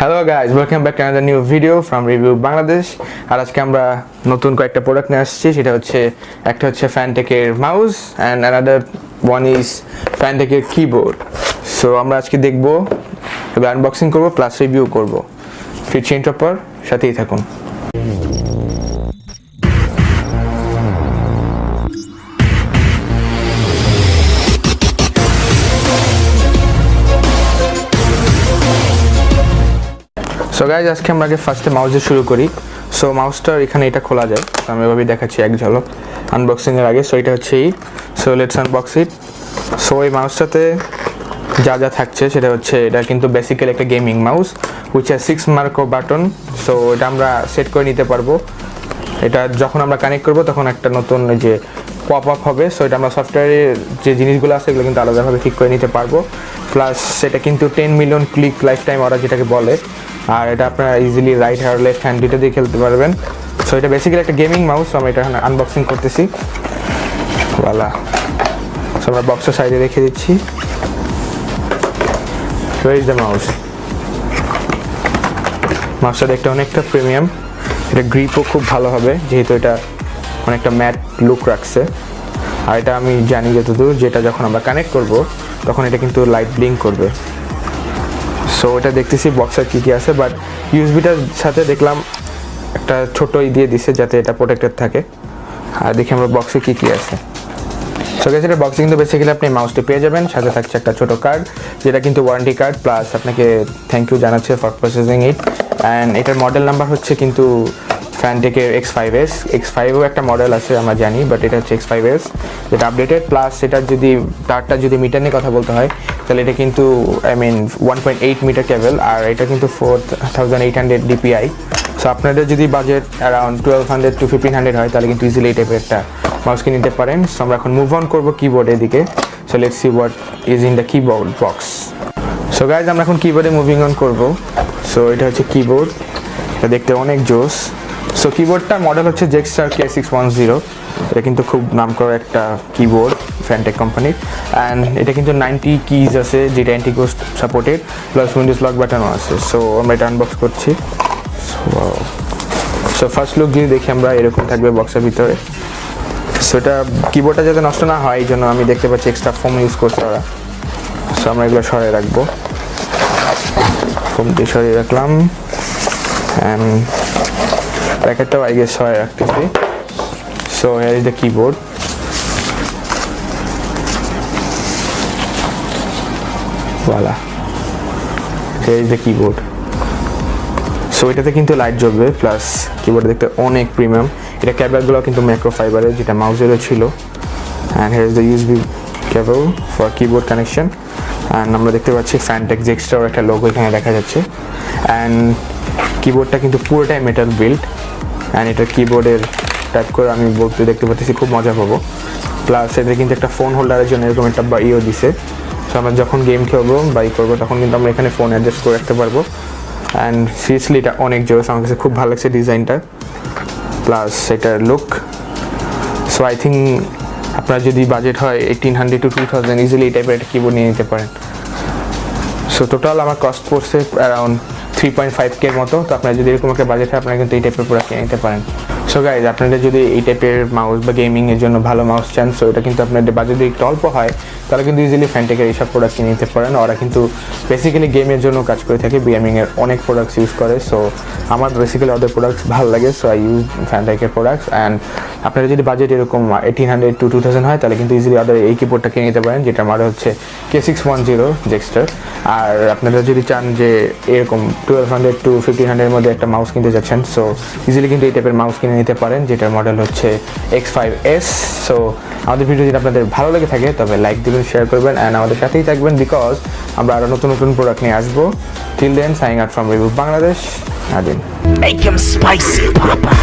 Hello guys, welcome back to another new video from Review Bangladesh. আর আজকে আমরা নতুন কয়েকটা প্রোডাক্ট নিয়ে আসছি। সেটা হচ্ছে একটা হচ্ছে Fantech-এর mouse and another one is Fantech-এর কিবোর্ড। সো আমরা আজকে দেখব, তবে আনবক্সিং করব প্লাস রিভিউ করব। ফ্রি চেঞ্জ অফার, সাথেই থাকুন। সো গাইজ, আজকে আমরা আগে ফার্স্টে মাউস দিয়ে শুরু করি। সো মাউসটার এখানে এটা খোলা যায়, আমি এভাবেই দেখাচ্ছি এক ঝলক আনবক্সিংয়ের আগে। সো এটা হচ্ছে so let's unbox it. So এই মাউসটাতে যা যা থাকছে সেটা হচ্ছে, এটা কিন্তু বেসিক্যালি একটা gaming mouse which has 6 Marco button. So এটা আমরা সেট করে নিতে পারবো। এটা যখন আমরা কানেক্ট করবো তখন একটা নতুন যে পপ আপ হবে। সো এটা আমরা সফটওয়্যারের যে জিনিসগুলো আছে এগুলো কিন্তু আলাদাভাবে ঠিক করে নিতে পারবো। প্লাস সেটা কিন্তু 10 মিলিয়ন ক্লিক লাইফ টাইম ওরা যেটাকে বলে। আর এটা আপনারা ইজিলি রাইট আর লেফট হ্যান্ড দুটো দিয়ে খেলতে পারবেন। সো এটা বেসিক্যালি একটা গেমিং মাউস। আমি এটা আনবক্সিং করতেছি। ওয়ালা, সো আমরা বক্সের সাইডে রেখে দিচ্ছি। Where is the mouse? মাউসটা দেখতে অনেকটা প্রিমিয়াম। এটা গ্রিপও খুব ভালো হবে, যেহেতু এটা অনেকটা ম্যাট লুক রাখছে। আর এটা আমি জানি যতদূর, যেটা যখন আমরা কানেক্ট করব তখন এটা কিন্তু লাইট ব্লিঙ্ক করবে। সো এটা দেখতেছি বক্সের কী কী আছে, বাট ইউএসবিটার সাথে দেখলাম একটা ছোটো দিয়ে দিছে যাতে এটা প্রোটেক্টেড থাকে। আর দেখি আমরা বক্সে কী কী আছে। সো গেছে, এটা বক্সে কিন্তু বেসিক্যালি আপনি মাউসটি পেয়ে যাবেন, সাথে থাকছে একটা ছোটো কার্ড যেটা কিন্তু ওয়ারেন্টি কার্ড। প্লাস আপনাকে থ্যাংক ইউ জানাচ্ছে ফর পারচেজিং ইট। অ্যান্ড এটার মডেল নাম্বার হচ্ছে কিন্তু Fantech-এর X5S। X5ও একটা মডেল আছে আমরা জানি, বাট এটা হচ্ছে X5S যেটা আপডেটেড। প্লাস এটার যদি তারটা যদি মিটার নিয়ে কথা বলতে হয় তাহলে এটা কিন্তু 1.8 মিটার কেবল। আর এটা কিন্তু 4800 DPI। সো আপনাদের যদি বাজেট অ্যারাউন্ড 1200 to 1500 হয় তাহলে কিন্তু ইজিলি এই টাইপের একটা মাউস কিনে নিতে পারেন। সো আমরা এখন মুভ অন করবো কিবোর্ডের দিকে। So let's see what is in the keyboard box. So guys, আমরা এখন কিবোর্ডে মুভিং অন করবো। সো এটা হচ্ছে কিবোর্ড, এটা দেখতে অনেক জোস। সো কিবোর্ডটার মডেল হচ্ছে Jexter K610। এটা কিন্তু খুব নামকরা একটা কিবোর্ড Fantech কোম্পানির। অ্যান্ড এটা কিন্তু 90 কিজ আছে, যেটা anti ghost supported, plus Windows lock বাটনও আছে। সো আমরা এটা আনবক্স করছি। সো ফার্স্ট লুক যদি দেখি আমরা, এরকম থাকবে বক্সের ভিতরে। সো এটা কিবোর্ডটা যাতে নষ্ট না হয় এই জন্য আমি দেখতে পাচ্ছি এক্সট্রা ফোম ইউজ করছে ওরা। সো আমরা এগুলো সরিয়ে রাখবো, ফোম দিয়ে সরিয়ে রাখলাম। অ্যান্ড প্যাকেটটাও আই গেস সরিয়ে রাখতেছি। So here is the keyboard. Voila, here is the keyboard. So এটাতে কিন্তু লাইট জ্বলবে, প্লাস কিবোর্ড দেখতে অনেক প্রিমিয়াম। এটা ক্যাবেলগুলো কিন্তু মাইক্রো ফাইবারের, যেটা মাউসেরও ছিল। And here is the USB cable for keyboard connection. And আমরা দেখতে পাচ্ছি Fantech Jexter একটা লোগো এখানে দেখা যাচ্ছে। অ্যান্ড কিবোর্ডটা কিন্তু পুরোটাই মেটাল বিল্ড। অ্যান্ড এটা কিবোর্ডের টাইপ করে আমি বলতে দেখতে পাচ্ছি, খুব মজা পাবো। প্লাস এতে কিন্তু একটা ফোন হোল্ডারের জন্য এরকম একটা ইও দিছে। সো আমরা যখন গেম খেলবো বাই করবো তখন কিন্তু আমরা এখানে ফোন অ্যাডজাস্ট করে রাখতে পারবো। অ্যান্ড সিরিয়াসলি এটা অনেক জোস, আমার কাছে খুব ভালো লাগছে ডিজাইনটা, প্লাস এটার লুক। সো আই থিঙ্ক আপনার যদি বাজেট হয় 1800 to 2000 ইজিলি এই টাইপের একটা কিবোর্ড নিয়ে নিতে পারেন। সো টোটাল আমার কস্ট পড়ছে অ্যারাউন্ড 3.5K মতো। তো আপনার যদি এরকম একটা বাজেট হয় আপনারা কিন্তু এই টাইপের প্রোডাক্ট কিনে নিতে পারেন। সো গাইজ, আপনাদের যদি এই টাইপের মাউস বা গেমিংয়ের জন্য ভালো মাউস চান, সো এটা কিন্তু আপনাদের বাজেট যদি একটু অল্প হয় তাহলে কিন্তু ইজিলি Fantech-এর এইসব প্রোডাক্ট কিনে নিতে পারেন। ওরা কিন্তু বেসিক্যালি গেমের জন্য কাজ করে থাকে, গেমিংয়ের অনেক প্রোডাক্টস ইউজ করে। সো আমার বেসিক্যালি ওদের প্রোডাক্টস ভালো লাগে, সো আই ইউজ Fantech-এর প্রোডাক্টস। অ্যান্ড আপনাদের যদি বাজেট এরকম 1800 to 2000 হয় তাহলে কিন্তু ইজিলি ওদের এই কিবোর্ডটা কিনে নিতে পারেন, যেটা মডেল হচ্ছে K610 Jexter। আর আপনারা যদি চান যে এরকম 1200 to 1500 মধ্যে একটা মাউস কিনতে যাচ্ছেন, সো ইজিলি কিন্তু এই টাইপের মাউস কিনে নিতে পারেন, যেটার মডেল হচ্ছে X5S। সো আমাদের ভিডিও যদি আপনাদের ভালো লেগে থাকে তবে লাইক দিবেন, শেয়ার করবেন, অ্যান্ড আমাদের সাথেই থাকবেন, বিকজ আমরা আরও নতুন নতুন প্রোডাক্ট নিয়ে আসবো। Till then, signing out from review Bangladesh. আদিন। Make him spicy, Papa.